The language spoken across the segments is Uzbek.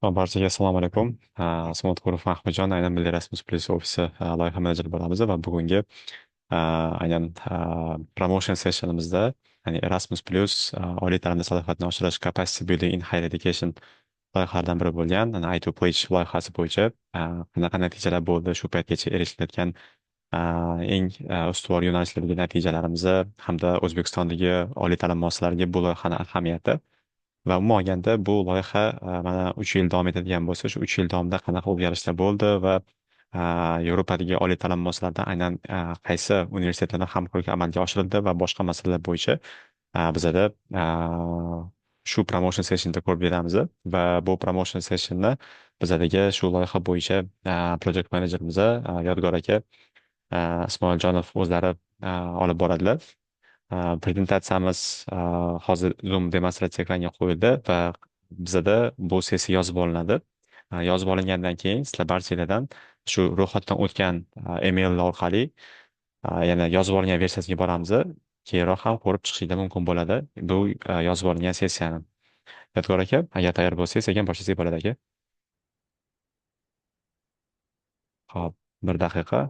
Barchaga assalomu alaykum. Ismim To'g'ri Mahmudjon, aynan Milliy Erasmus Plus ofisi loyiha menejeri bo'lamiz va bugungi aynan promotion sessionimizda, ya'ni Erasmus Plus oliy ta'limda salohiyatni oshirish Capacity Building in Higher Education loyihalaridan biri bo'lgan I2 Pledge loyihasi bo'yicha qanaqa natijalar bo'ldi, shu paytgacha erishilayotgan eng ustuvor yo'nalishlardagi natijalarimizni hamda O'zbekistondagi oliy ta'lim muassasalariga bu loyihani ahamiyati va umuman olganda bu loyiha mana 3 yil davom etadigan bo'lsa, shu 3 yil davomida qanaqa o'zgarishlar bo'ldi va Yevropadagi oliy ta'lim muassasalarida aynan qaysi universitetlarda hamkorlik amalga oshirildi va boshqa masalalar bo'yicha bizada shu promotion sessionda ko'rib beramiz va bu promotion sessionni bizadagi shu loyiha bo'yicha project managerimiz Yodgor aka Ismoiljonov o'zlari olib boradilar. Prezentatsiyamiz hozir Zoom demonstratsiya ekraniga qo'yildi va bizada bu sessiya yozib olinadi. Yozib olingandan keyin sizlar barchalardan shu ro'yxatdan o'tgan email orqali yana yozib olingan versiyasiga boramiz. Keyinroq ham ko'rib chiqishinglar mumkin bo'ladi bu yozib olingan sessiyani. Yodgor aka, agar tayyor bo'lsangiz, sekin boshlasak bo'ladi aka. Hop, bir daqiqa.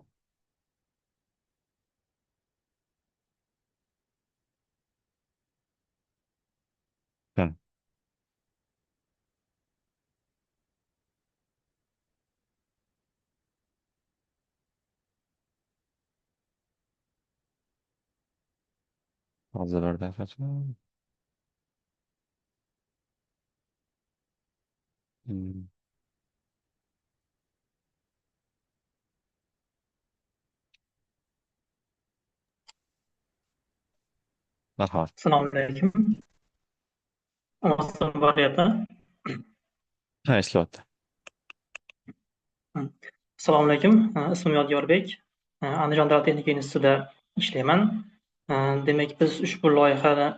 Ha, hozir bir daqiqa. Hmm, marhamat. Assalomu alaykum. Ovozim boryapti. Ha, ishlayapti. Assalomu alaykum. Ismim Yodgorbek. Andijon davlat texnika institutida ishlayman. Demak, biz ushbu loyihani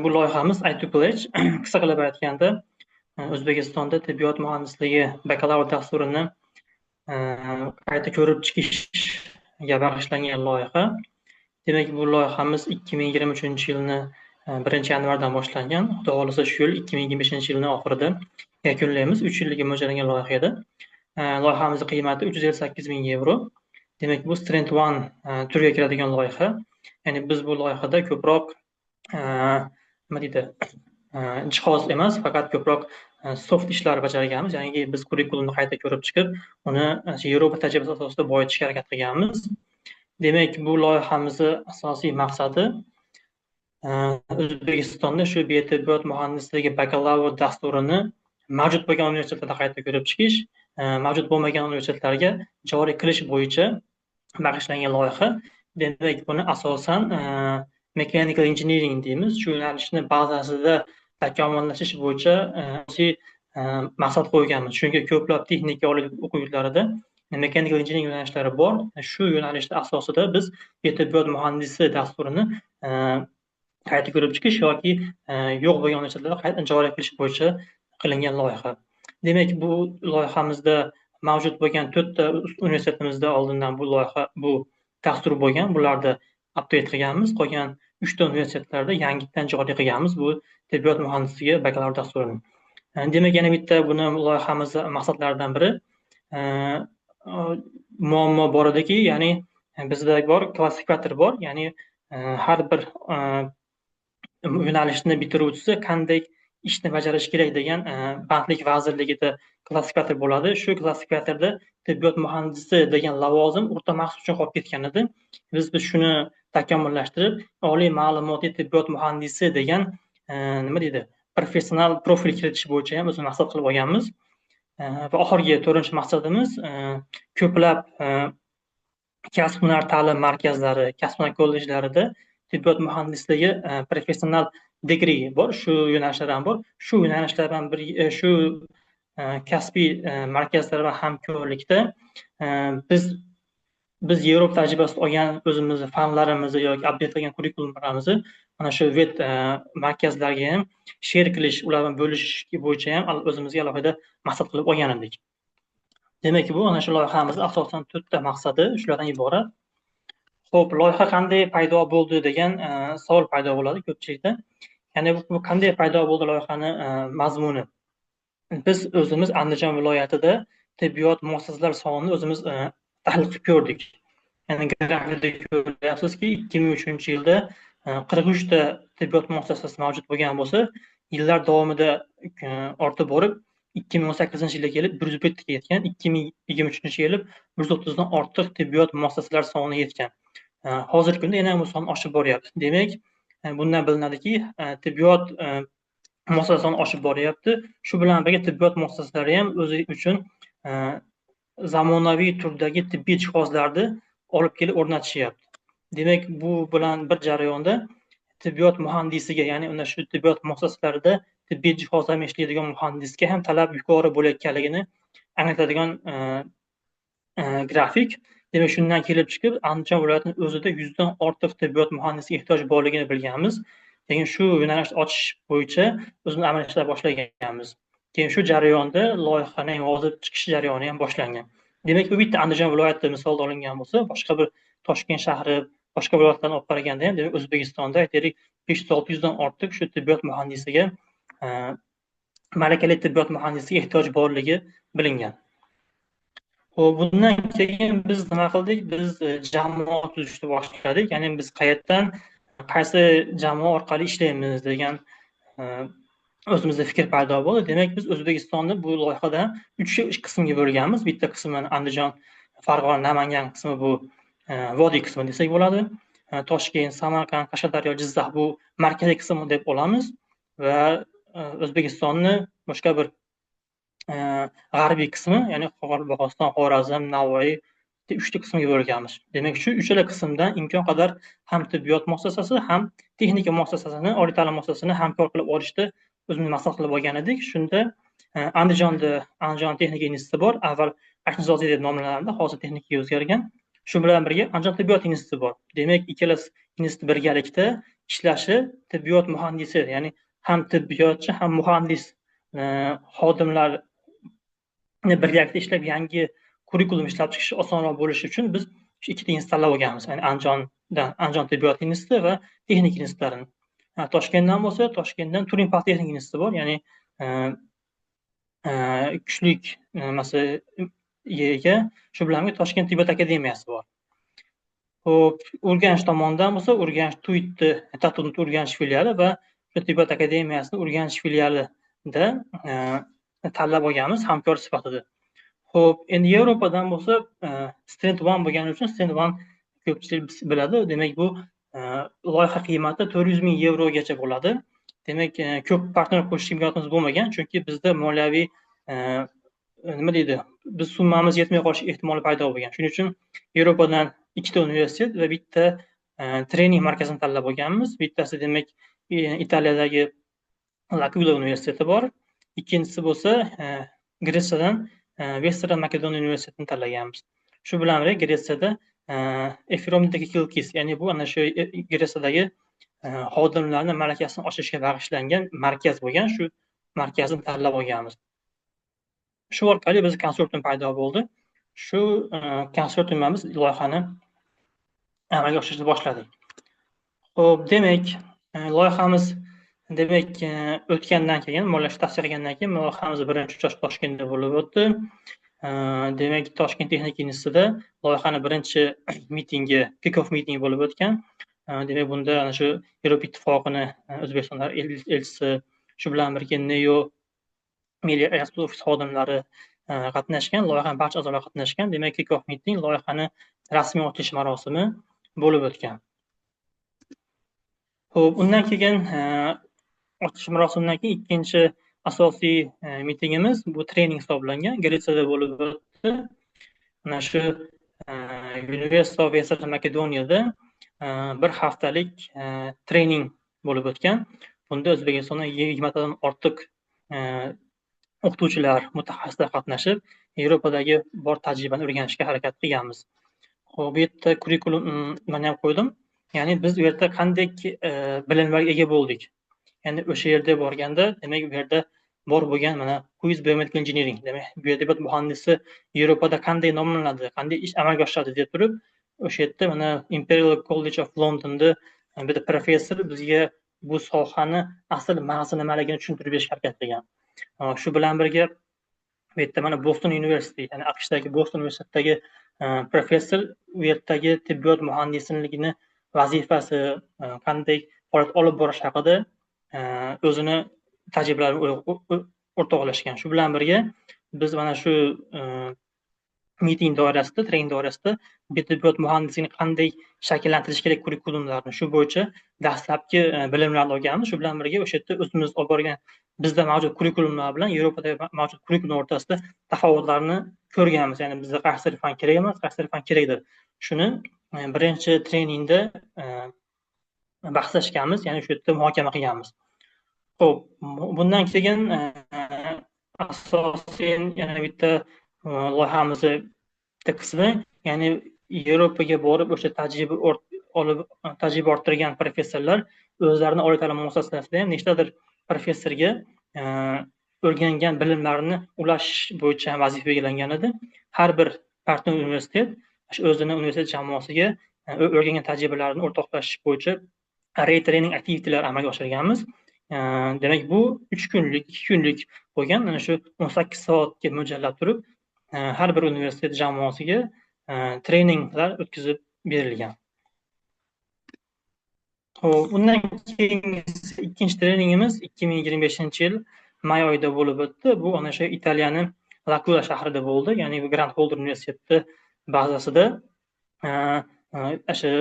bu loyihamiz I2 Pledge. Qisqa qilib aytganda, O'zbekistonda tibbiyot muhandisligi bakalavr dasturini qayta ko'rib chiqishga bag'ishlangan loyiha. Demak, bu loyihamiz 2023-yilni 1-yanvardan boshlangan. Xudo xohlasa shu yil 2025-yilning oxirida yakunlaymiz. 3 yilga mo'ljallangan loyiha edi. Loyihamizning qiymati 358 ming yevro. Demak, bu Strength One turiga kiradigan loyiha. Ya'ni biz bu loyihada ko'proq nima deydi, jihoz emas, faqat ko'proq soft ishlar bajarganmiz. Ya'ni biz kurikulumni qayta ko'rib chiqib, uni Yevropa tajribasi asosida boyitishga harakat qilganmiz. Demak, bu loyihamizning asosiy maqsadi O'zbekistonda shu biotibbiyot muhandisligi bakalavr dasturini mavjud bo'lgan universitetlarda qayta ko'rib chiqish, mavjud bo'lmagan universitetlarga joriy qilish bo'yicha bag'ishlangan loyiha. Demak, buni asosan mechanical engineering deymiz. Shu yo'nalishni bazasida takomillashish bo'yicha asosiy maqsad qo'yganmiz. Chunki ko'plab texnika oliy o'quv yurtlarida mechanical engineering yo'nalishlari bor. Shu yo'nalishlar asosida biz biotibbiyot muhandisi dasturini qayta ko'rib chiqish yoki yo'q bo'lgan universitetlarda qayta joriy qilish bo'yicha qilingan loyiha. Demak, bu loyihamizda mavjud bo'lgan 4 ta universitetimizda oldindan bu dastur bo'lgan. Bularni update qilganmiz. Qolgan 3 ta universitetlarda yangidan joriy qilganmiz bu tibbiyot muhandisligi bakalavr dasturini. Demak, yana bitta buni loyihamizning maqsadlaridan biri muammo bor ediki, ya'ni bizda bor klassifikator bor, ya'ni har bir yo'nalishni bitiruvchisi qanday ishni bajarish kerak degan bandlik vazirligida klassifikator bo'ladi. Shu klassifikatorda tibbiyot muhandisi degan lavozim o'rta maxsus uchun qolib ketgan edi. Biz shuni takomillashtirib, oliy ma'lumotli tibbiyot muhandisi degan nima deydi, professional profil kiritish bo'yicha ham o'zimiz maqsad qilib olganmiz. Va oxirgi 4-maqsadimiz ko'plab kasb-hunar ta'lim markazlari, kasb-hunar kollejlarida tibbiyot muhandisligi professional degree bor, shu yo'nalishlar ham bor. Shu yo'nalishlar bilan shu kasbiy markazlar bilan hamkorlikda biz Yevropa tajribasida olgan o'zimizni fanlarimizni yoki update qilgan kurikulumlarimizni mana shu VET markazlarga ham share qilish, ular bilan bo'lishish bo'yicha ham o'zimizga alohida maqsad qilib olgan edik. Demak, bu ana shu loyihamizning asosan 4 ta maqsadi shulardan iborat. Xo'p, loyiha qanday paydo bo'ldi degan savol paydo bo'ladi ko'pchilikda. Ya'ni bu qanday paydo bo'ldi loyihani mazmuni? Biz o'zimiz Andijon viloyatida tibbiyot muassasalari sonini o'zimiz tahlil qilib ko'rdik. Ya'ni grafikda ko'ryapsizki, 2003 yilda 43 ta tibbiyot muassasasi mavjud bo'lgan bo'lsa, yillar davomida ortib borib 2018-yilga kelib 105 ga yetgan, 2023-yili 130 dan ortiq tibbiyot muassasalari soni yetgan. Hozirgi kunda yana bu son oshib boryapti. Demak, bundan bilinadiki, tibbiyot muassasa soni oshib boryapti. Shu bilan birga tibbiyot muassasalari ham o'zi uchun zamonaviy turdagi tibbiy jihozlarni olib kelib o'rnatishyapti. Demak, bu bilan bir jarayonda tibbiyot muhandisiga, ya'ni unda shu tibbiyot muassasalarida tibbiy jihozlar ishlaydigan muhandisga ham talab yuqori bo'layotganligini anglatadigan grafik. Demak, shundan kelib chiqib, Andijon viloyatining o'zida 100 dan ortiq tibbiyot muhandisiga ehtiyoj borligini bilganmiz. Keyin shu yo'nalishni ochish bo'yicha o'zimiz amalga oshira boshlaganmiz. Keyin shu jarayonda loyihaning yozib chiqish jarayoni ham boshlangan. Demak, bu bitta Andijon viloyati misolda olingan bo'lsa, boshqa bir Toshkent shahri, boshqa viloyatlarni olib qaraganda ham, demak, O'zbekistonda aytaylik 500-600 dan ortiq shu tibbiyot muhandisiga, malakali tibbiyot muhandisiga ehtiyoj borligi bilingan. Bundan keyin biz nima qildik? Biz jamoa tuzishni boshladik. Ya'ni biz qaysi jamoa orqali ishlaymiz degan o'zimizda fikr paydo bo'ldi. Demak, biz O'zbekistonda bu loyihada 3 qismga bo'lganmiz. Bitta qismi Andijon, Farg'ona, Namangan qismi, bu vodiy qismi desak bo'ladi. Toshkent, Samarqand, Qashqadaryo, Jizzax bu markaziy qism deb olamiz va O'zbekistonni boshqa bir g'arbiy qismi, ya'ni Qoraqalpog'iston, Xorazm, Navoiy 3ta qismga bo'lganmiz. Demak, shu uchala qismdan imkon qadar ham tibbiyot muassasasi, ham texnika muassasasini, oliy ta'lim muassasasini hamkor qilib olishda o'zimiz maqsad qilib olgan edik. Shunda Andijonda Andijon texnika instituti bor. Avval Aknizoziy deb nomlanardi, hozir texnikaga o'zgargan. Shu bilan birga Andijon tibbiyot instituti bor. Demak, ikkala institut birgalikda ishlashi tibbiyot muhandisi, ya'ni ham tibbiyotchi, ham muhandis xodimlar birgalikda ishlab yangi kurikulum ishlab chiqish osonroq bo'lishi uchun biz shu ikkita institut tanlab olganmiz. Ya'ni Andijon tibbiyot instituti va texnika institutlarini. Toshkentdan bo'lsa, Toshkentdan Turin politexnika instituti bor, ya'ni kuchlik masalaga shu bilan birga Toshkent tibbiyot akademiyasi bor. Xo'p, Urganch tomonidan bo'lsa, Urganch TUITni Tatut Urganch filiali va tibbiyot akademiyasini Urganch filialida tanlab olganmiz hamkor sifatida. Xo'p, endi Yevropadan bo'lsa, Strand 1 bo'lgani uchun Strand 1 ko'pchilik biladi. Demak, bu loyiha qiymati 400 ming yevrogacha bo'ladi. Demak, ko'p partner qo'shish imkoniyatimiz bo'lmagan, chunki bizda moliyaviy nima deydi, biz summamiz yetmay qolish ehtimoli paydo bo'lgan. Shuning uchun Yevropadan 2ta universitet va bitta trening markazini tanlab olganmiz. Bittasi demak Italiyadagi L'Aquila universiteti bor. Ikkinchisi bo'lsa Gretsiyadan Western Makedoniya universitetini tanlaganmiz. Shu bilan birga Gretsiyada Efiromidakilkis, ya'ni bu ana shu Gretsiyadagi xodimlarni malakasini oshirishga bag'ishlangan markaz bo'lgan, shu markazni tanlab olganmiz. Shu orqali biz konsortium paydo bo'ldi. Shu konsortiumda biz loyihani amalga oshirishni boshladik. Xo'p, demak, loyihamiz o'tgandan keyin, moliyaviy tasdiqlangandan keyin loyihamiz birinchi uchrashuv Toshkentda bo'lib o'tdi. Demak, Toshkent texnika institutida loyihani birinchi mitingi, kick-off mitingi bo'lib o'tgan. Demak, bunda ana shu Yevropa ittifoqini O'zbekistonda elchisi, shu bilan birga NEO Milliy Erasmus ofis xodimlari qatnashgan, loyihaning barcha a'zolari qatnashgan. Demak, kick-off miting loyihani rasmiy ochilish marosimi bo'lib o'tgan. Xo'p, undan keyin ochilish marosimidan keyin ikkinchi asosiy mitingimiz bu trening hisoblangan. Gretsiyada bo'lib o'tdi. Mana shu University of Western Makedoniyada bir haftalik trening bo'lib o'tgan. Bunda O'zbekistondan 20 tadan ortiq o'qituvchilar, mutaxassislar qatnashib, Yevropadagi bor tajribani o'rganishga harakat qilganmiz. Xo'p, bu yerda kurikulum mana ham qo'ydim. Ya'ni biz bu yerda qanday bilimlarga ega bo'ldik. Ya'ni o'sha yerda borganda, demak, bu yerda bor bo'lgan mana Quiz Biomedical Engineering, demak, biotibiyot muhandisi Yevropada qanday nomlanadi, qanday ish amalga oshiradi deb turib, o'sha yerda mana Imperial College of Londonda bitta professor bizga bu sohani asl mag'zi nimaligini tushuntirib berishga harakat qilgan. Shu bilan birga bu yerda mana Boston University, ya'ni AQShdagi Boston universitetidagi professor u yerdagi tibbiyot muhandisligini vazifasi qanday faoliyat olib borish haqida o'zini tajribalarini o'rtoqlashgan. Shu bilan birga biz mana shu miting doirasida, trening doirasida tibbiyot muhandisligini qanday shakllantirish kerak kurikulumlarni shu bo'yicha dastlabki bilimlarni olganmiz. Shu bilan birga o'sha yerda o'zimiz olib borgan bizda mavjud kurikulumlar bilan Yevropada mavjud kurikulum o'rtasida tafovutlarni ko'rganmiz. Ya'ni bizga qaysi fan kerak emas, qaysi fan kerakdir. Shuni birinchi treningda bahslashganmiz, ya'ni shu yerda muhokama qilganmiz. Xo'p, bundan keyin asosiy yana bitta loyihamizni bitta qismi, ya'ni Yevropaga borib o'sha tajriba orttirgan professorlar o'zlarini oliy ta'lim muassasasida ham nechtadir professorga o'rgangan bilimlarini ulash bo'yicha vazifa egallangan edi. Har bir partner universitet o'zini universitet jamoasiga o'rgangan tajribalarini o'rtoqlashish bo'yicha retraining aktivitelar amalga oshirganmiz. Demak, bu 3 kunlik, 2 kunlik bo'lgan, mana shu 18 soatga mo'ljallab turib, har bir universitet jamoasiga treninglar o'tkazib berilgan. Undan keyingi ikkinchi treningimiz 2025-yil may oyida bo'lib o'tdi. Bu ana shu Italiyaning L'Aquila shahrida bo'ldi, ya'ni Grand Holder universiteti bazasida shu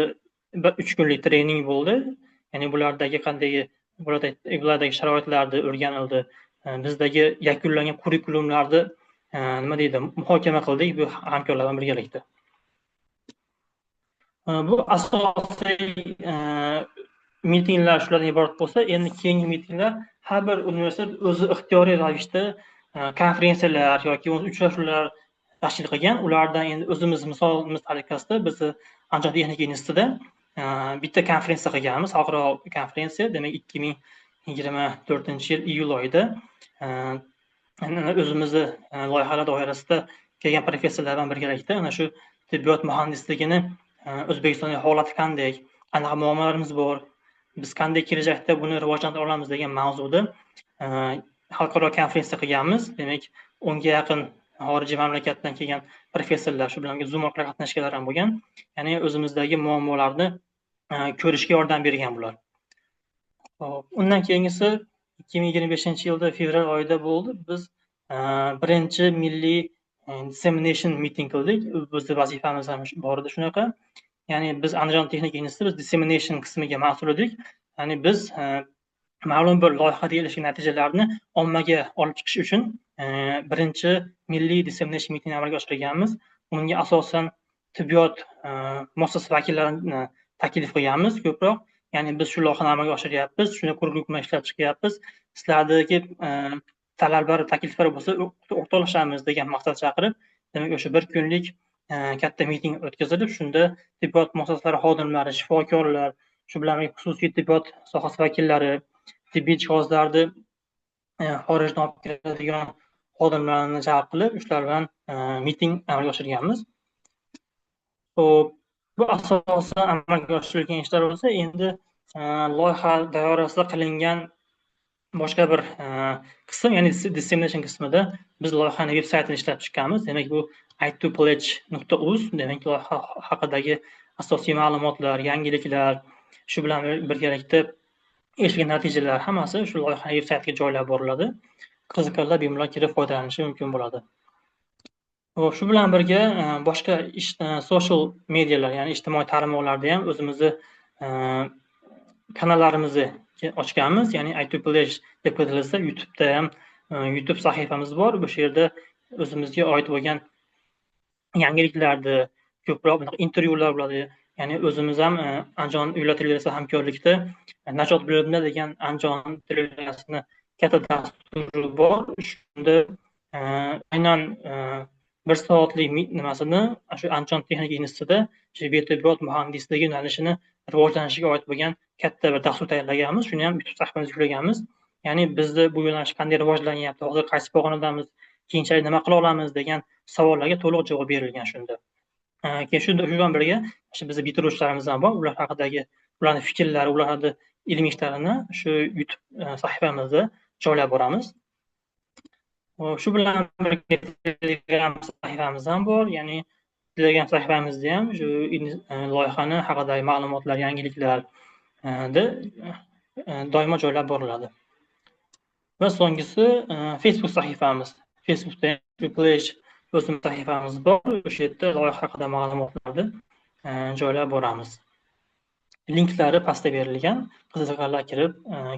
3 kunlik trening bo'ldi. Ya'ni bulardagi sharoitlarni o'rganildi. Bizdagi yakunlangan kurikulumlarni muhokama qildik bu hamkorlar bilan birgalikda. Bu asosiy mitinglar shulardan iborat bo'lsa, endi keyingi mitinglar har bir universitet o'zi ixtiyoriy ravishda konferensiyalar yoki uchrashuvlar tashkil qilgan. Ulardan endi o'zimiz misolimiz tariqasida biz Andijon texnika institutida bitta konferensiya qilganmiz, xalqaro konferensiya, demak 2024-yil iyul oyida o'zimizni loyihalar doirasida kelgan professorlar bilan birgalikda ana shu tibbiyot muhandisligini O'zbekistonning holati qanday, qanaqa muammolarimiz bor, biz qanday kelajakda buni rivojlantira olamiz degan mavzuda xalqaro konferensiya qilganmiz. Demak, 10 ga yaqin xorijiy mamlakatdan kelgan professorlar shu bilan Zoom orqali qatnashganlar ham bo'lgan. Ya'ni o'zimizdagi muammolarni ko'rishga yordam bergan bular. Undan keyingisi 2025-yilda fevral oyida bo'ldi. Biz birinchi milliy dissemination meeting qildik. Bizning vazifamiz ham bor edi shunaqa. Ya'ni biz Andijon texnika instituti biz dissemination qismiga mas'ul edik. Ya'ni biz ma'lum bir loyihada erishgan natijalarni ommaga olib chiqish uchun birinchi milliy dissemination meeting amalga oshirganmiz. Unga asosan tibbiyot muassasa vakillarini taklif qilganmiz ko'proq. Ya'ni biz shu loyihani amalga oshiryapmiz, shuni kurikulum ishlab chiqyapmiz. Sizlardagi talablar, takliflar bo'lsa o'rtoqlashamiz degan maqsad chaqirib, demak o'sha bir kunlik katta miting o'tkazilib, shunda tibbiyot muassasalari xodimlari, shifokorlar, shu bilan xususiy tibbiyot sohasi vakillari, tibbiy jihozlarni xorijdan olib keladigan xodimlarni jalb qilib, shular bilan miting amalga oshirganmiz. Bu asosan amalga oshirilgan ishlar bo'lsa, endi loyiha doirasida qilingan boshqa bir qism, ya'ni dissemination qismida biz loyihani veb-saytini ishlab chiqqanmiz. Demak, bu i2pledge.uz, demak loyiha haqidagi asosiy ma'lumotlar, yangiliklar, shu bilan birgalikda erishgan natijalar hammasi shu loyiha veb-saytiga joylab boriladi. Qiziqarlar bemalol kirib foydalanishi mumkin bo'ladi. Shu bilan birga boshqa social medialar, ya'ni ijtimoiy tarmoqlarda ham o'zimizni kanallarimizni ochganmiz. Ya'ni i2pledge deb qidirilsa, YouTube'da ham YouTube sahifamiz bor. Bu yerda o'zimizga oid bo'lgan yangiliklarni, ko'proq intervyular bo'ladi. Ya'ni o'zimiz ham Andijon uylar televideniyasi hamkorlikda Najot bo'limida degan Andijon televideniyasini katta dasturi bor. Shunda aynan 1 soatlik nimasini shu Andijon texnika institutida tibbiyot muhandisligi yo'nalishini rivojlanishiga oid bo'lgan katta bir dastur tayyorlaganmiz. Shuni ham YouTube sahifamizga yuklaganmiz. Ya'ni bizda bu yo'nalish qanday rivojlanyapti, hozir qaysi pog'onadamiz, keyinchalik nima qila olamiz degan savollarga to'liq javob berilgan shunda. Keyin shu bilan birga bizning bitiruvchilarimiz ham bor. Ular haqidagi ularning fikrlari, ularni ilmiy ishlarini shu YouTube sahifamizda joylab boramiz. Shu bilan birga Telegram sahifamiz ham bor. Ya'ni Telegram sahifamizda ham shu loyihani haqidagi ma'lumotlar, yangiliklar doimo joylab boriladi. Va so'nggisi Facebook sahifamiz. Facebookda Pledge o'zimiz sahifamiz bor. O'sha yerda loyiha haqida ma'lumotlarni joylab boramiz. Linklari pastda berilgan. Qiziqqanlar kirib,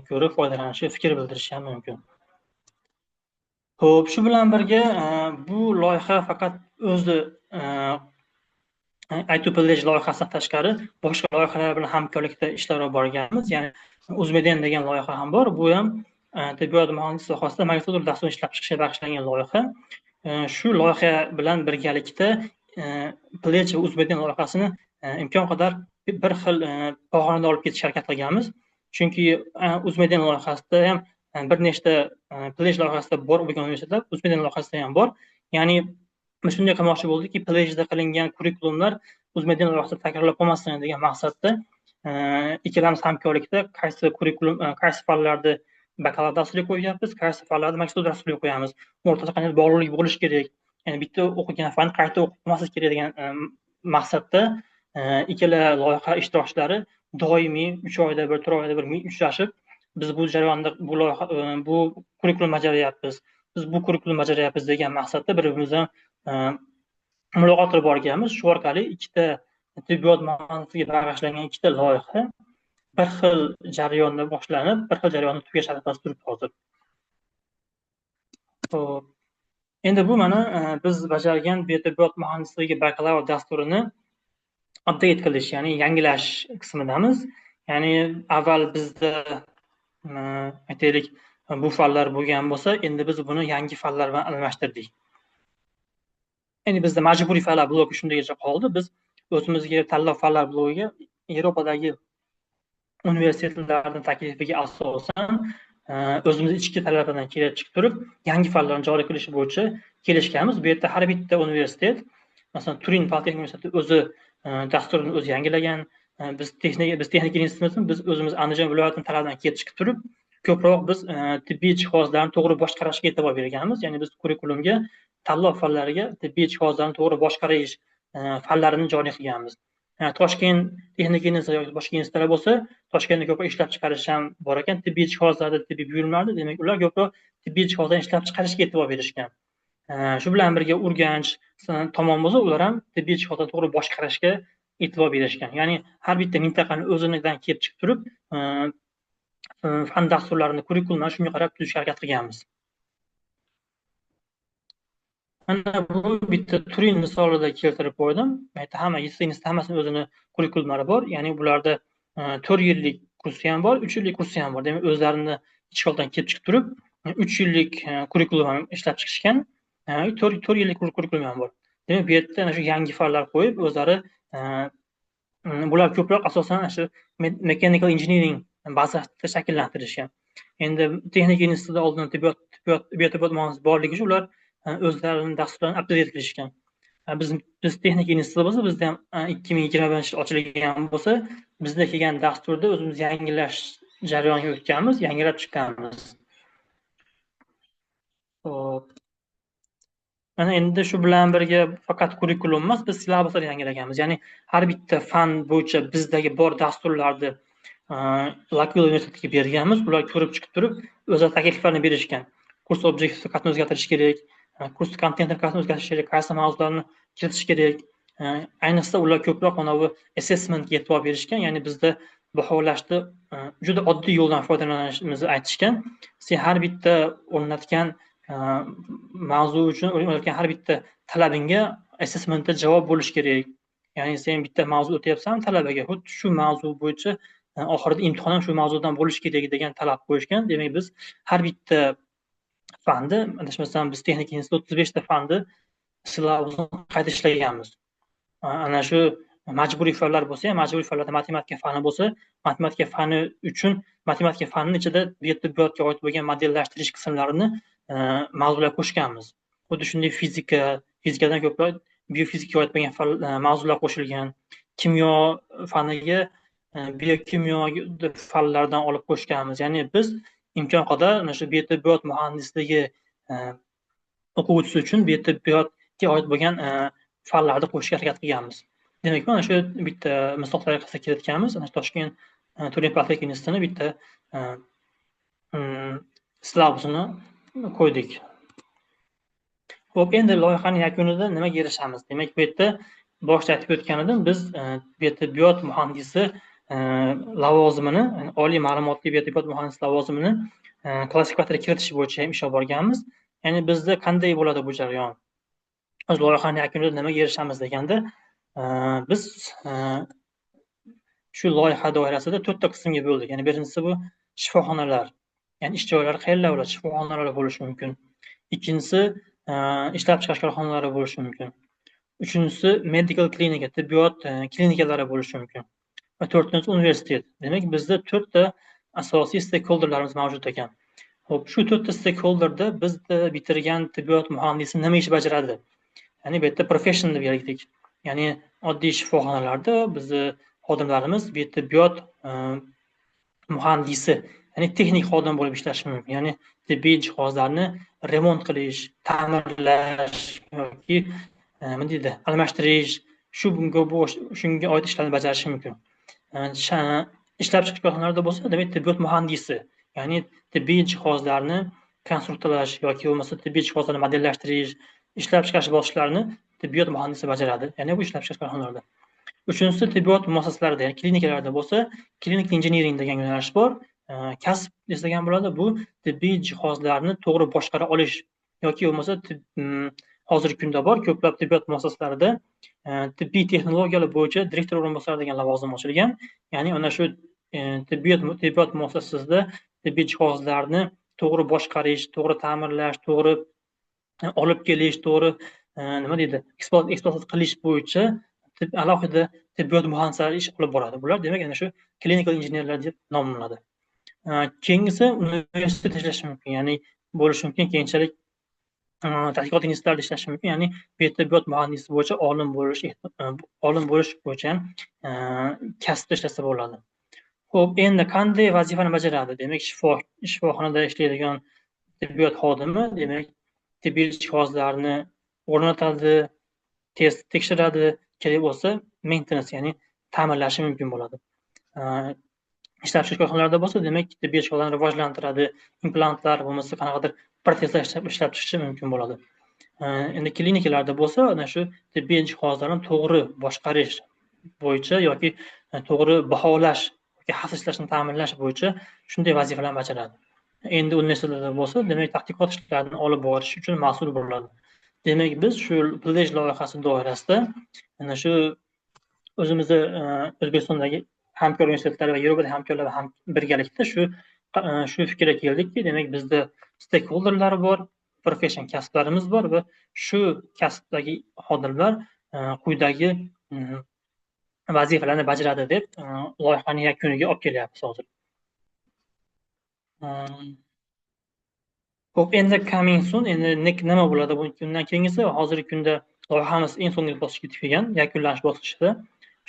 ko'rib foydalanishi, fikr bildirishi ham mumkin. Xo'p, shu bilan birga bu loyiha faqat o'zi i2Pledge loyihasidan tashqari boshqa loyihalar bilan hamkorlikda ishlab borganmiz. Ya'ni Uzmeden degan loyiha ham bor. Bu ham tibbiyot muhandislik sohasida magistratura dasturini ishlab chiqishga bag'ishlangan loyiha. Shu loyiha bilan birgalikda Pledge va Uzmeden loyihasini imkon qadar bir xil pog'onada olib ketishga harakat qilganmiz. Chunki Uzmeden loyihasida ham bir nechta Pledge loyihasida bor bo'lgan universitetlar Uzmeden loyihasida ham bor. Ya'ni biz shunday qilmoqchi bo'ldikki, Pledge'da qilingan kurikulumlar Uzmeden loyihasida takrorlab qolmasin degan maqsadda ikkalamiz hamkorlikda qaysi fanlarni bakalavr dasturiga qo'yyapmiz, qaysi fanlarni magistratura dasturiga qo'yamiz. O'rtada qanday bog'liqlik bo'lishi kerak. Ya'ni bitta o'qigan fan qayta o'qimaslik kerak degan maqsadda ikkala loyiha ishtirokchilari doimiy 3 oyda bir, 4 oyda bir uchrashib, biz bu jarayonda bu kurikulum bajaryapmiz, biz bu kurikulum bajaryapmiz degan maqsadda bir-birimizdan muloqot qilib borganmiz. Shu orqali ikkita tibbiyot muhandisligiga bag'ishlangan ikkita loyiha bir xil jarayonda boshlanib, bir xil jarayonni tugash arafasida turibdi hozir. Endi bu mana biz bajargan biotibbiyot muhandisligi bakalavr dasturini update qilish, ya'ni yangilash qismidamiz. Ya'ni avval bizda aytaylik bu fanlar bo'lgan bo'lsa, endi biz buni yangi fanlar bilan almashtirdik. Endi bizda majburiy fanlar bloki shundaycha qoldi. Biz o'zimizga tanlov fanlar blogiga Yevropadagi universitetlarning taklifiga asosan o'zimiz ichki talablardan kelib chiqib turib, yangi fanlarni joriy qilish bo'yicha kelishganmiz. Bu yerda har bitta universitet, masalan, Turin Politexnik universiteti o'zi dasturini o'zi yangilagan. Biz texnika institutimiz, biz o'zimiz Andijon viloyatining talabidan kelib chiqib turib, ko'proq biz tibbiy jihozlarni to'g'ri boshqarishga e'tibor berganmiz. Ya'ni biz kurikulumga tanlov fanlariga tibbiy jihozlarni to'g'ri boshqarish fanlarini joriy qilganmiz. Toshkent texnika instituti yoki boshqa institutlar bo'lsa, Toshkentda ko'proq ishlab chiqarish ham bor ekan, tibbiy jihozlarda, tibbiy buyumlarda, demak ular ko'proq tibbiy jihozlarni ishlab chiqarishga e'tibor berishgan. Shu bilan birga Urganch tomon bo'lsa, ular ham tibbiy jihozlarni to'g'ri boshqarishga e'tibor berishgan. Ya'ni har bitta mintaqani o'zinidan kelib chiqib turib, fan dasturlarini, kurikulumlarni shunga qarab tuzishga harakat qilganmiz. Mana bu bitta Turin misolida keltirib qo'ydim. Hamma hammasini o'zini kurikulumlari bor. Ya'ni bularda 4 yillik kursi ham bor, 3 yillik kursi ham bor. Demak, o'zlarini ichki holdan kelib chiqib turib, 3 yillik kurikulum ham ishlab chiqishgan, 4 yillik kurikulum ham bor. Demak, bu yerda ana shu yangi fanlar qo'yib, o'zlari bular ko'proq asosan shu mechanical engineering bazasida shakllantirishgan. Endi texnika institutida oldin tibbiyot muhandisi borligi uchun ular o'zlarining dasturlarini update qilishgan. Biz texnika instituti bo'lsa, bizda ham 2021 yil ochilgan bo'lsa, bizda kelgan dasturda o'zimiz yangilash jarayoniga o'tganmiz, yangilab chiqqanmiz. Mana endi shu bilan birga faqat kurikulum emas, biz silabuslarni yangilaganmiz. Ya'ni har bitta fan bo'yicha bizdagi bor dasturlarni lokal universitetga berganmiz. Ular ko'rib chiqib turib, o'zlari takliflarni berishgan. Kurs obyektivini qanday o'zgartirish kerak, kurs kontentini qanday o'zgartirish kerak, qaysi mavzularni kiritish kerak. Ayniqsa ular ko'proq mana bu assessmentga e'tibor berishgan. Ya'ni bizda baholashda juda oddiy yo'ldan foydalanishimizni aytishgan. Sen har bitta o'rnatgan mavzu uchun o'rnatgan har bitta talabingga assessmentda javob bo'lish kerak. Ya'ni sen bitta mavzu o'tyapsan talabaga, xuddi shu mavzu bo'yicha oxirida imtihon ham shu mavzudan bo'lish kerak degan talab qo'yishgan. Demak, biz har bitta fanni, adashmasam biz texnika instituti 35 ta fanni silabusni qayta ishlaganmiz. Ana shu majburiy fanlar bo'lsa ham, majburiy fanlarda matematika fani bo'lsa, matematika fani uchun matematika fanining ichida biotibbiyotga oid bo'lgan modellashtirish qismlarini mavzular qo'shganmiz. Xuddi shunday fizikadan ko'proq biofizikaga oid bo'lgan mavzular qo'shilgan. Kimyo faniga biokimyo fanlardan olib qo'shganmiz. Ya'ni biz imkon qadar mana shu biotibbiyot muhandisligi e, o'quvchisi uchun biotibbiyotga oid bo'lgan fanlarni qo'shishga harakat qilganmiz. Demak, mana shu bitta misol tariqasida kelayotganmiz. Ana shu Toshkent Turin politexnika institutini bitta e, slavusini qo'ydik. Xo'p, endi loyihaning yakunida nimaga erishamiz? Demak, bu yerda boshida aytib o'tgan edim, biz biotibbiyot muhandisi lavozimini, oliy ma'lumotli biotibbiyot muhandisi lavozimini klassifikatorga kiritish bo'yicha ham ish olib borganmiz. Ya'ni bizda qanday bo'ladi bu jarayon? O'z loyihaning yakunida nimaga erishamiz deganda, biz shu loyiha doirasida 4 ta qismga bo'ldik. Ya'ni birinchisi bu shifoxonalar. Ya'ni ish joylari qayerlar bo'ladi? Shifoxonalar bo'lishi mumkin. Ikkinchisi ishlab chiqarish korxonalari bo'lishi mumkin. Uchinchisi medical klinika, tibbiyot klinikalari bo'lishi mumkin. Va to'rtinchisi universitet. Demak, bizda 4 ta asosiy stakeholderlarimiz mavjud ekan. Xo'p, shu 4 ta stakeholderda bizda bitirgan tibbiyot muhandisi nima ish bajaradi? Ya'ni bu yerda profession deb belgiladik. Ya'ni oddiy shifoxonalarda bizni xodimlarimiz biotibbiyot muhandisi, ya'ni texnik xodim bo'lib ishlashi mumkin. Ya'ni tibbiy jihozlarni remont qilish, ta'mirlash yoki nima deydi, almashtirish, shunga oid ishlarni bajarishi mumkin. Ishlab chiqarish korxonalarida bo'lsa, demak, tibbiyot muhandisi, ya'ni tibbiy jihozlarni konstruktalash yoki bo'lmasa tibbiy jihozlarni modellashtirish, ishlab chiqarish bosqichlarini tibbiyot muhandisi bajaradi. Ya'ni bu ishlab chiqarish korxonalarida. Uchinchisi tibbiyot muassasalarida, ya'ni klinikalarda bo'lsa, klinik engineering degan yo'nalish bor. Kasb desagan bo'ladi, bu tibbiy jihozlarni to'g'ri boshqara olish yoki bo'lmasa hozirgi kunda bor ko'plab tibbiyot muassasalarida tibbiy texnologiyalar bo'yicha direktor o'rinbosari degan lavozim ochilgan. Ya'ni ana shu tibbiyot muassasasida tibbiy jihozlarni to'g'ri boshqarish, to'g'ri ta'mirlash, to'g'ri olib kelish, to'g'ri nima deydi, ekspluatatsiya qilish bo'yicha alohida tibbiyot muhandislari ish olib boradi. Bular demak ana shu klinikal injenerlar deb nomlanadi. Keyingisi universitetda ishlashi mumkin, ya'ni bo'lishi mumkin, keyinchalik tadqiqot institutlarida ishlashi mumkin, ya'ni biotibbiyot muhandisi bo'yicha olim bo'lish bo'yicha ham kasbda ishlasa bo'ladi. Xo'p, endi qanday vazifani bajaradi? Demak, shifoxonada ishlaydigan tibbiyot xodimi, demak, tibbiy jihozlarni o'rnatadi, tekshiradi, kerak bo'lsa maintenance, ya'ni ta'mirlashi mumkin bo'ladi. Ishlab chiqarish korxonalarida bo'lsa, demak, tibbiy jihozlarni rivojlantiradi, implantlar bo'lmasa qanaqadir protezlar ishlab chiqishi mumkin bo'ladi. Endi klinikalarda bo'lsa, ana shu tibbiy jihozlarni to'g'ri boshqarish bo'yicha yoki to'g'ri baholash yoki xavfsiz ishlashni ta'minlash bo'yicha shunday vazifalarni bajaradi. Endi universitetlarda bo'lsa, demak, tadqiqot ishlarini olib borish uchun mas'ul bo'ladi. Demak, biz shu Pledge loyihasi doirasida ana shu o'zimizni O'zbekistondagi hamkor universitetlar va Yevropada hamkorlar ham birgalikda shu fikrga keldikki, demak, bizda stakeholderlar bor, profession kasblarimiz bor va shu kasbdagi xodimlar quyidagi vazifalarni bajaradi deb loyihaning yakuniga olib kelyapmiz hozir. Xo'p, endi coming soon, endi nima bo'ladi bundan keyingisi? Hozirgi kunda loyihamiz eng so'nggi bosqichga yetib kelgan, yakunlanish bosqichida.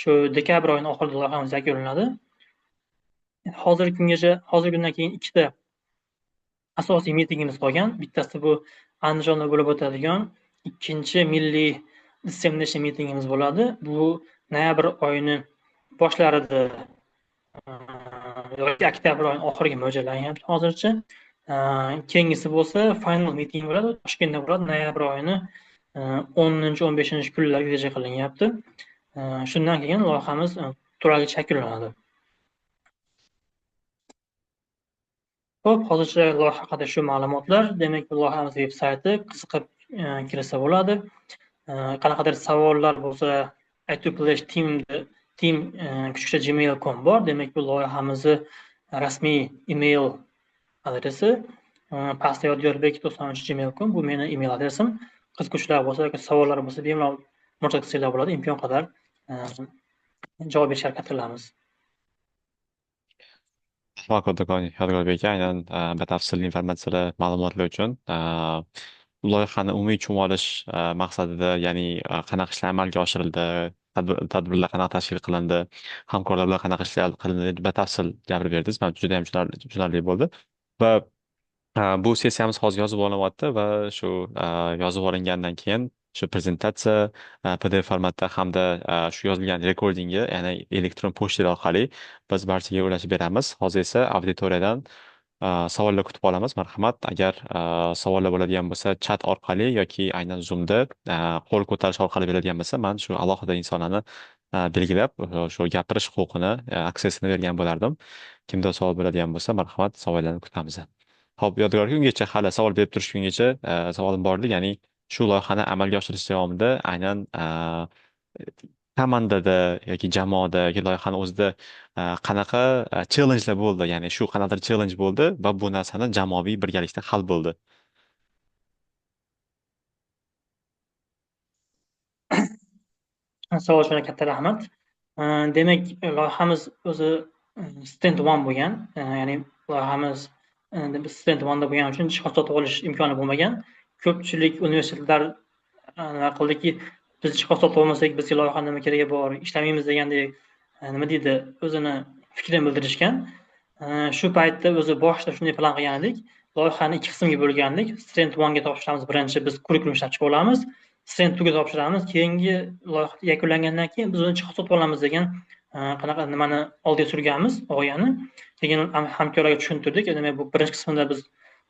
Shu dekabr oyining oxirida loyihamiz yakunlanadi. Hozirgi kundan keyin ikkita asosiy mitingimiz qolgan. Bittasi bu Andijonda bo'lib o'tadigan ikkinchi milliy dissemination mitingimiz bo'ladi. Bu noyabr oyini boshlarida yoki oktyabr oyining oxiriga mo'ljallanyapti hozircha. Keyingisi bo'lsa final meeting bo'ladi, Toshkentda bo'ladi, noyabr oyini 10-15 kunlarga reja qilinyapti. Shundan keyin loyihamiz to'laligicha yakunlanadi. Xo'p, hozircha loyiha haqida shu ma'lumotlar. Demak, bu loyihamiz veb-sayti, qiziqib kirsa bo'ladi. Qanaqadir savollar bo'lsa, i2pledge.team@gmail.com bor. Demak, bu loyihamizni rasmiy email adresi. Pastda yodgorbek93@gmail.com bu meni email adresim. Qiziquvchilar bo'lsa yoki savollar bo'lsa, bemalol murojaat qilsanglar bo'ladi. Imkon qadar javob berishga harakat qilamiz. Rahmat kattakon Yodgorbek aka, aynan batafsil informatsiyalar, ma'lumotlar uchun. Loyihani umumiy tushunib olish maqsadida, ya'ni qanaqa ishlar amalga oshirildi, tadbirlar qanaqa tashkil qilindi, hamkorlar bilan qanaqa ishlar qilindi deb batafsil gapirib berdingiz. Man juda ham tushunarli bo'ldi. Va bu sessiyamiz hozir yozib olinyapti va shu yozib olingandan keyin shu prezentatsiya PDF formatda hamda shu yozilgan rekordingni ya'ni elektron pochta orqali biz barchaga ulashib beramiz. Hozir esa auditoriyadan savollar kutib qolamiz. Marhamat, agar savollar bo'ladigan bo'lsa chat orqali yoki aynan Zoomda qo'l ko'tarish orqali beradigan bo'lsa, man shu alohida insonlarni belgilab shu gapirish huquqini, aksesini bergan bo'lardim. Kimda savol bo'ladigan bo'lsa, marhamat, savollarni kutamiz. Ho'p, yodgorki, ungacha hali savol berib turishgungacha savolim bor edi, ya'ni shu loyihani amalga oshirish davomida aynan komandada yoki jamoada yoki loyihani o'zida qanaqa challengelar bo'ldi, ya'ni shu qanaqadir challenge bo'ldi va bu narsani jamoaviy birgalikda hal bo'ldi. Savol uchun katta rahmat. Demak, loyihamiz o'zi Student One bo'lgan. Ya'ni loyihamiz biz Student One'da bo'lgani uchun jihod sotib olish imkoni bo'lmagan. Ko'pchilik universitetlar nima qildiki, biz jihod sotib olmasak, bizga loyiha nima keragi bor, ishlamaymiz degandek nima deydi, o'zini fikrini bildirishgan. Shu paytda o'zi boshida shunday plan qilgan edik. Loyihani ikki qismga bo'lgandik. Student One'ga topshiramiz, birinchi biz kurikulum ishlab chiqib olamiz. Student 2 ga topshiramiz. Keyingi loyiha yakunlangandan keyin biz uni jihod sotib olamiz degan qanaqa nimani oldiga surganmiz, g'oyani. Keyin hamkorlarga tushuntirdik. Demak, bu birinchi qismida biz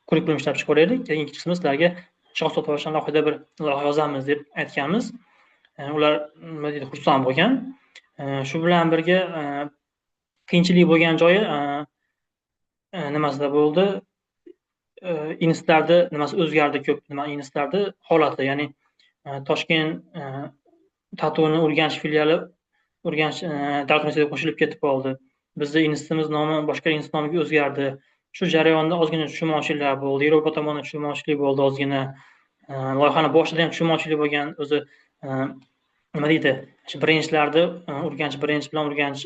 kurikulum ishlab chiqib olaylik, keyingi qismida sizlarga jihod sotib olishdan alohida bir loyiha yozamiz deb aytganmiz. Ular nima deydi, xursand bo'lgan. Shu bilan birga qiyinchilik bo'lgan joyi nimasida bo'ldi? Institutlarda nimasi o'zgardi ko'p, institutlarda holati, ya'ni Toshkent TATUni Urganch filiali Urganch davlat universitetiga qo'shilib ketib qoldi. Bizning institutimiz nomi boshqa institut nomiga o'zgardi. Shu jarayonda ozgina tushunmovchiliklar bo'ldi. Yevropa tomonidan tushunmovchilik bo'ldi ozgina. Loyihani boshida ham tushunmovchilik bo'lgan. O'zi nima deydi? Shu birinchilarda Urganch birinchi bilan Urganch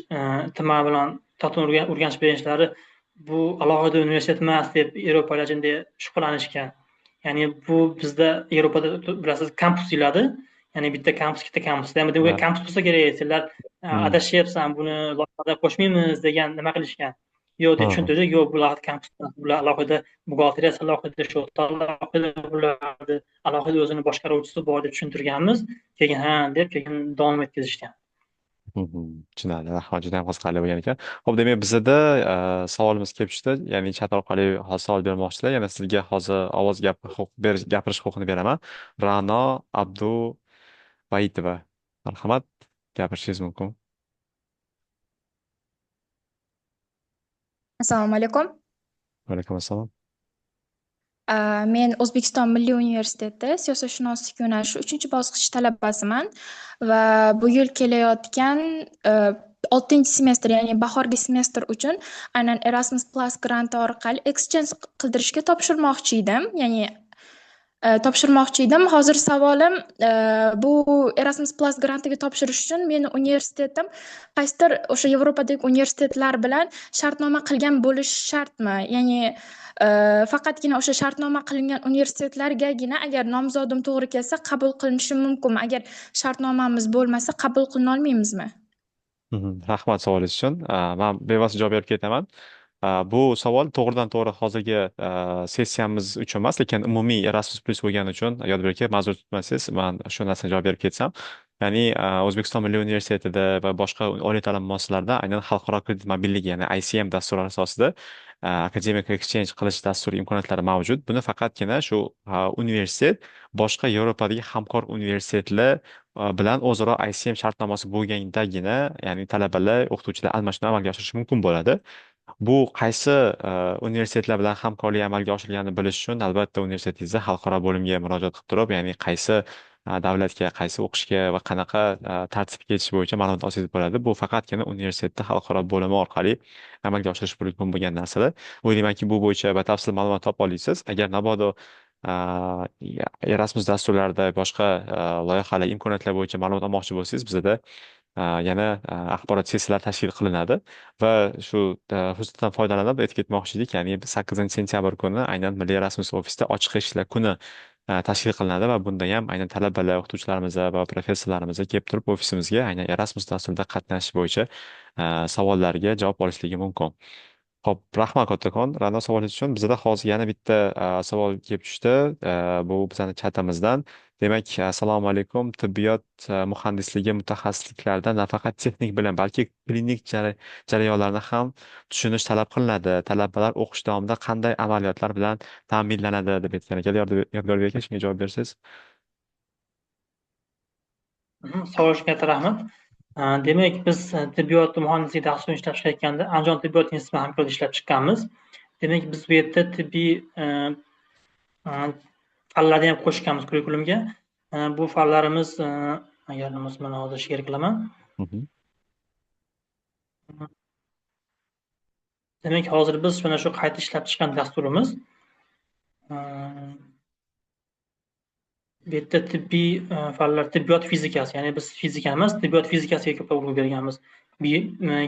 tuman bilan TATUni Urganch birinchlari bu alohida universitet emas deb Yevropalar jindek shubhalanishgan. Ya'ni bu bizda Yevropada bilasiz kampus deyiladi. Ya'ni bitta kampus, ikkita kampus. Demak, bu kampus bo'lsa kerak, sizlar adashyapsan, buni loyihada qo'shmaymiz degan nima qilishgan. Yo'q deb tushuntirdik. Yo'q, bular kampus, bular alohida buxgalteriya, alohida shu alohida bularni alohida o'zini boshqaruvchisi bor deb tushuntirganmiz. Keyin ha deb keyin davom etkazishgan. Tushunarli, rahmat, juda ham qiziqarli bo'lgan ekan. Ho'p, demak bizada savolimiz kelib tushdi, ya'ni chat orqali hozir savol bermoqchilar. Yana sizga hozir ovoz gapirish huquqini beraman. Ra'no Abduvaitova, marhamat, gapirishingiz mumkin. Assalomu alaykum. Va alaykum assalom. Men O'zbekiston Milliy universiteti siyosatshunoslik yo'nalishi 3-bosqich talabasiman va bu yil kelayotgan 6-semestr, ya'ni bahorgi semestr uchun aynan Erasmus Plus granti orqali exchange qildirishga topshirmoqchi edim. Hozir savolim, bu Erasmus Plus grantiga topshirish uchun meni universitetim qaysidir o'sha Yevropadagi universitetlar bilan shartnoma qilgan bo'lishi shartmi? Ya'ni faqatgina o'sha shartnoma qilingan universitetlargagina agar nomzodim to'g'ri kelsa qabul qilinishi mumkinmi? Agar shartnomamiz bo'lmasa qabul qilina olmaymizmi? Rahmat savolingiz uchun. Men bevosita javob berib ketaman. Bu savol to'g'ridan to'g'ri hozirgi sessiyamiz uchun emas, lekin umumiy Erasmus Plus bo'lgani uchun Yodbek aka, ma'zur tutmasangiz, men shu narsani javob berib ketsam. Ya'ni O'zbekiston Milliy universitetida va boshqa oliy ta'lim muassasalarida aynan xalqaro kredit mobillik, ya'ni ICM dasturlari asosida akademik exchange qilish dasturi imkoniyatlari mavjud. Buni faqatgina shu universitet boshqa Yevropadagi hamkor universitetlar bilan o'zaro ICM shartnomasi bo'lgandagina, ya'ni talabalar, o'qituvchilar almashinuv amalga oshirishi mumkin bo'ladi. Bu qaysi universitetlar bilan hamkorlik amalga oshirilganini bilish uchun albatta universitetingizda xalqaro bo'limga murojaat qilib turib, ya'ni qaysi davlatga, qaysi o'qishga va qanaqa tartibga ketish bo'yicha ma'lumot olsangiz bo'ladi. Bu faqatgina universitetda xalqaro bo'limi orqali amalga oshirish mumkin bo'lgan narsalar. O'ylaymanki, bu bo'yicha batafsil ma'lumot topib olasiz. Agar mabodo Erasmus dasturlarida boshqa loyihalar, imkoniyatlar bo'yicha ma'lumot olmoqchi bo'lsangiz, bizada yana axborot sessiyalari tashkil qilinadi va shu fursatdan foydalanib aytib ketmoqchi edik, ya'ni 8 sentyabr kuni aynan Milliy Erasmus ofisida ochiq eshiklar kuni tashkil qilinadi va bunda ham aynan talabalar, o'qituvchilarimiz va professorlarimiz kelib turib ofisimizga aynan Erasmus dasturida qatnashish bo'yicha savollarga javob olishligi mumkin. Ho'p, rahmat kattakon Ra'no savolingiz uchun. Bizada hozir yana bitta savol kelib tushdi. Bu bizani chatimizdan. Demak, assalomu alaykum. Tibbiyot muhandisligi mutaxassisliklarida nafaqat texnik bilim, balki klinik jarayonlarni ham tushunish talab qilinadi. Talabalar o'qish davomida qanday amaliyotlar bilan ta'minlanadi deb aytgan ekan. Yodgor aka, shunga javob bersangiz. Savol uchun katta rahmat. Demak, biz tibbiyot muhandislik dasturi ishlab chiqayotganda Andijon tibbiyot instituti bilan hamkorlikda ishlab chiqqanmiz. Demak, biz bu yerda tibbiy fanlarni ham qo'shganmiz kurikulumga. Bu fanlarimiz agar mana hozir share qilaman. Demak, hozir biz mana shu qayta ishlab chiqqan dasturimiz bu yerda tibbiy fanlar, tibbiyot fizikasi, ya'ni biz fizika emas, tibbiyot fizikasiga ko'proq urg'u berganmiz.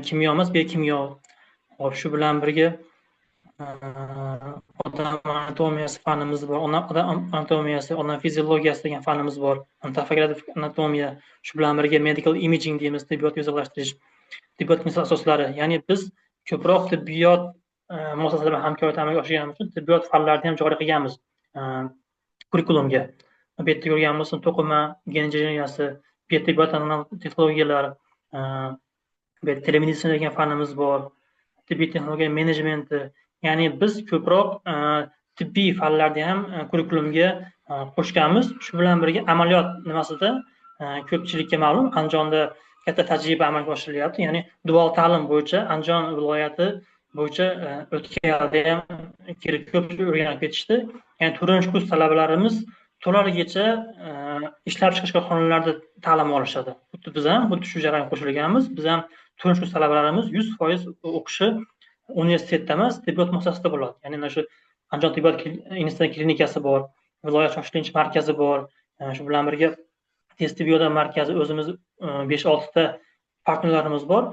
Kimyo emas, biokimyo. Hop, shu bilan birga odam anatomiyasi fanimiz bor, odam anatomiyasi, odam fiziologiyasi degan fanimiz bor, topografik anatomiya, shu bilan birga medical imaging deymiz, tibbiyot vizuallashtirish, tibbiyot asoslari. Ya'ni biz ko'proq tibbiyot muassasalari bilan hamkorlikda amalga oshirganimiz uchun tibbiyot fanlarini ham joriy qilganmiz kurikulumga. Bu yerda ko'rganimiz to'qima gen injeneriyasi, biotibbiot texnologiyalar, telemeditsina degan fanimiz bor, tibbiy texnologiya menejmenti. Ya'ni biz ko'proq tibbiy fanlarni ham kurikulumga qo'shganmiz. Shu bilan birga amaliyot nimasida ko'pchilikka ma'lum, Andijonda katta tajriba amalga oshirilyapti. Ya'ni dual ta'lim bo'yicha Andijon viloyati bo'yicha o'tgan yilda ham ko'pchilik o'rganib ketishdi. Ya'ni 4-kurs talabalarimiz to'laligicha ishlab chiqarish korxonalarida ta'lim olishadi. Xuddi biz ham shu jarayonga qo'shilganmiz. Biz ham 4-kurs talabalarimiz 100% o'qishi universitetda emas, tibbiyot muassasasida bo'ladi. Ya'ni mana shu Andijon tibbiyot instituti klinikasi bor, viloyat shoshilinch markazi bor. Shu bilan birga tez tibbiyot markazi, o'zimiz 5-6 ta partnerlarimiz bor.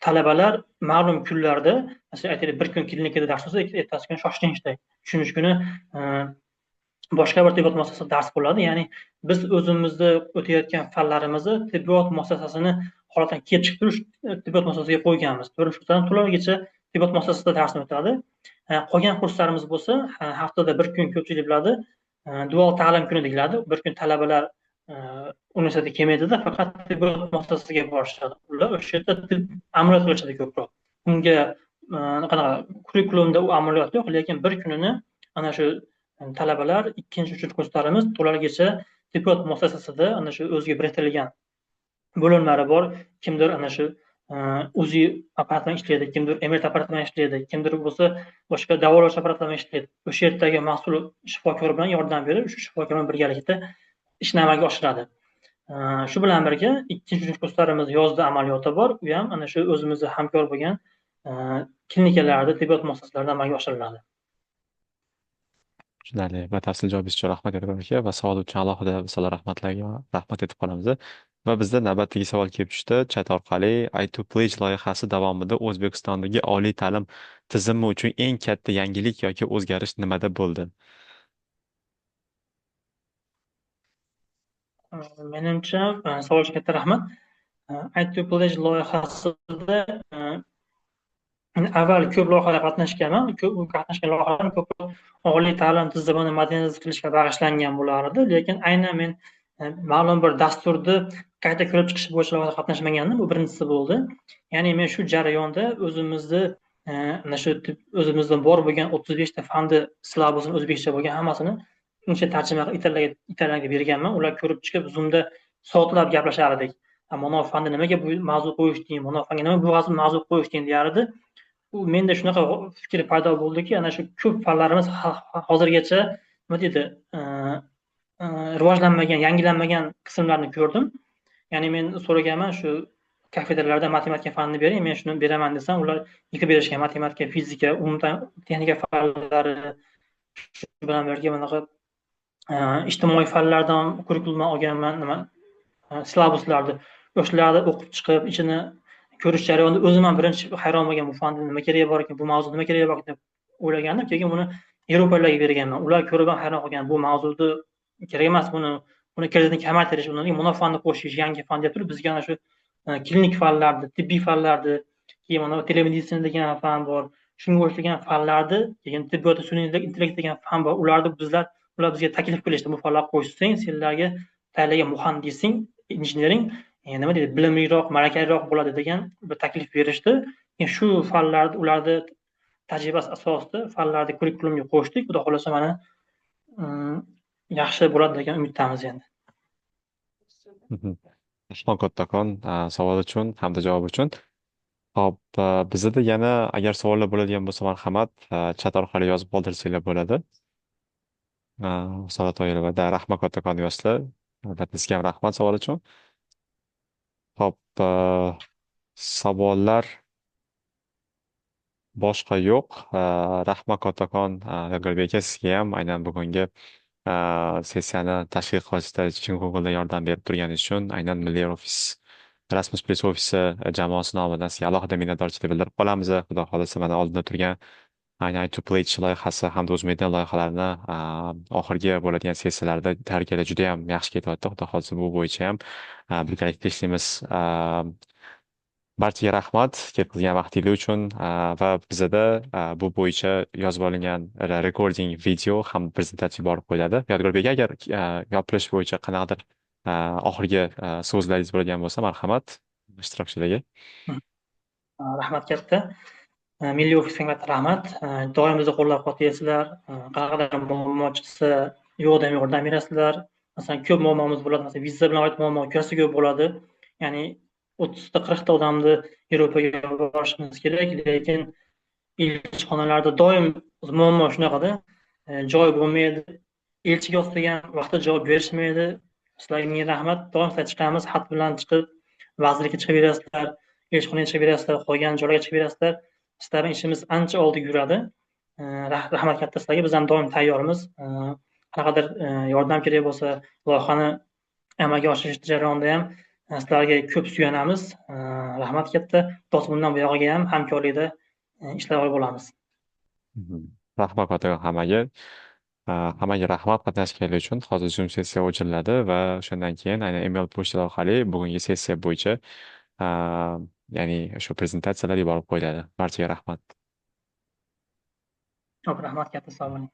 Talabalar ma'lum kunlarda, masalan, aytaylik, bir kun klinikada dars bo'lsa, ertasi kuni shoshilinchda, uchinchi kuni boshqa bir tibbiyot muassasasida dars bo'ladi. Ya'ni biz o'zimizda o'tayotgan fanlarimizni tibbiyot muassasasini holatidan kelib chiqib turish tibbiyot muassasasiga qo'yganmiz. 4-kursdan to'laligicha tibbiyot muassasasida darsni o'tadi. Qolgan kurslarimiz bo'lsa, haftada bir kun, ko'pchilik biladi, dual ta'lim kuni deyiladi. Bir kun talabalar universitetga kelmaydida, faqat tibbiyot muassasasiga borishadi. Ular o'sha yerda amaliyot qilishadi ko'proq. Unga qanaqa kurikulumda u amaliyot yo'q, lekin bir kunini ana shu talabalar 2-3 kurslarimiz to'laligicha tibbiyot muassasasida ana shu o'ziga biriktirilgan bo'limlari bor. Kimdir ana shu UZI apparat bilan ishlaydi, kimdir MRT apparat bilan ishlaydi, kimdir bo'lsa boshqa davolash apparat bilan ishlaydi. O'sha yerdagi mas'ul shifokor bilan yordam berib, shu shifokor bilan birgalikda ishni amalga oshiradi. Shu bilan birga 2-3 kurslarimiz yozda amaliyoti bor. U ham ana shu o'zimizga hamkor bo'lgan klinikalarda, tibbiyot muassasalarida amalga oshiriladi. Tushunarli. Batafsil javob uchun rahmat Yodgor aka va savol uchun alohida rahmatlarga rahmat etib qolamiz. Va bizda navbatdagi savol kelib tushdi chat orqali. I2Pledge loyihasi davomida O'zbekistondagi oliy ta'lim tizimi uchun eng katta yangilik yoki o'zgarish nimada bo'ldi? Menimcha, savol uchun katta rahmat. I2Pledge loyihasida avval ko'p loyihalar qatnashganman. Qatnashgan loyihalar ko'proq oliy ta'lim tizimini modernizatsiya qilishga bag'ishlangan bo'lardi, lekin aynan men ma'lum bir dasturni qayta ko'rib chiqish bo'yicha loyihada qatnashmagandim. Bu birinchisi bo'ldi. Ya'ni men shu jarayonda o'zimizda bor bo'lgan 35 ta fanni silabusini o'zbekcha bo'lgan hammasini uncha tarjima qilib itallarga berganman. Ular ko'rib chiqib Zoomda soatlab gaplashardik. Mana bu fanni nimaga bu mavzu qo'yishding, mana bu fanga nima bu mavzu qo'yishding deyardi. U menda shunaqa fikr paydo bo'ldiki, ana shu ko'p fanlarimiz hozirgacha nima deydi, rivojlanmagan, yangilanmagan qismlarni ko'rdim. Ya'ni men so'raganman, shu kafedralarda matematika fanini bering, men shuni beraman desam, ular yig'ib berishgan. Matematika, fizika, umuman texnika fanlari, shu bilan birga bunaqa ijtimoiy fanlardan kurikulumdan olganman, nima silabuslarni yoshlarda o'qib chiqib, ichini ko'rish jarayonida o'zim ham birinchi hayron bo'lgan, bu fanda nima keragi bor ekan, bu mavzu nima keragi bor ekan deb o'ylagandim. Keyin buni Yevropaliklarga berganman. Ular ko'rib ham hayron qolgan, bu mavzuni kerak emas buni kreditni kamaytirish, uni munofiani qo'shish, yangi fan deb turib bizga ana shu klinik fanlarni, tibbiy fanlarni, keyin mana telemeditsina degan fan bor. Shunga o'xshagan fanlarni, keyin tibbiyot sun'iy intellekt degan fan bor. Ular bizga taklif qilishdi. Bu fanlar qo'shsang, senlarga tayinlagan muhandising, injenering nima deydi, bilimliroq, malakaliroq bo'ladi degan bir taklif berishdi. Shu fanlarni ularni tajribasi asosida fanlarni kurikulumga qo'shdik. Xudo xohlasa mana yaxshi bo'ladi degan umiddamiz endi. Rahmat kattakon savol uchun hamda javob uchun. Hop, bizada yana agar savollar bo'ladigan bo'lsa, marhamat, chat orqali yozib qoldirsanglar bo'ladi. Salat Oyilovada rahmat kattakon yozdilar. Albatta, sizga ham rahmat savol uchun. Hop, savollar boshqa yo'q. Rahmat kattakon Yo'lbek aka, sizga ham aynan bugungi sessiyani tashkil qilishda chin ko'ngildan yordam berib turganingiz uchun aynan Milliy ofis Erasmus Plus ofisi jamoasi nomidan sizga alohida minnatdorchilik bildirib qolamiz. Xudo xohlasa mana oldinda turgan aynan Pledge loyihasi hamda O'zmedin loyihalarini oxirgi bo'ladigan sessiyalarda tayyorgarlik juda ham yaxshi ketyapti. Xudo xohlasa bu bo'yicha ham birgalikda ishlaymiz. Barchaga rahmat ketgan vaqtingiz uchun va bizada bu bo'yicha yozib olingan recording video ham prezentatsiya borib qo'yiladi. Yodgorbek, agar gapirish bo'yicha qanaqadir oxirgi so'zlaringiz bo'ladigan bo'lsa, marhamat ishtirokchilarga. Rahmat katta. Milliy ofisga katta rahmat. Doim bizni qo'llab-quvvatlaysizlar. Qanaqadir muammo chiqsa, yordam berasizlar. Masalan, ko'p muammomiz bo'ladi. Masalan, viza bilan bog'liq muammo ko'rsa ko'p bo'ladi. Ya'ni 30 40 ta odamni Yevropaga borishimiz kerak, lekin elchixonalarda doim muammo shunaqada, joy bo'lmaydi. Elchiga yozgan vaqtida javob berishmaydi. Sizlarga ming rahmat. Doim sizlar chiqamiz, xat bilan chiqib, vazirlikka chiqib berasizlar, elchixonaga chiqib berasizlar, qolgan joylarga chiqib berasizlar. Sizlarning ishimiz ancha oldiga yuradi. Rahmat katta sizlarga. Biz ham doim tayyormiz. Qanaqadir yordam kerak bo'lsa, loyihani amalga oshirish jarayonida ham sizlarga ko'p suyanamiz. Rahmat katta. Bundan buyog'iga ham hamkorlikda ishlar olib bo'lamiz. Rahmat kattakon hammaga. Hammaga rahmat qatnashganligi uchun. Hozir Zoom sessiya o'chiriladi va o'shandan keyin aynan email pochta orqali bugungi sessiya bo'yicha ya'ni shu prezentatsiyalar yuborib qo'yiladi. Barchaga rahmat. Rahmat katta, sog' bo'ling.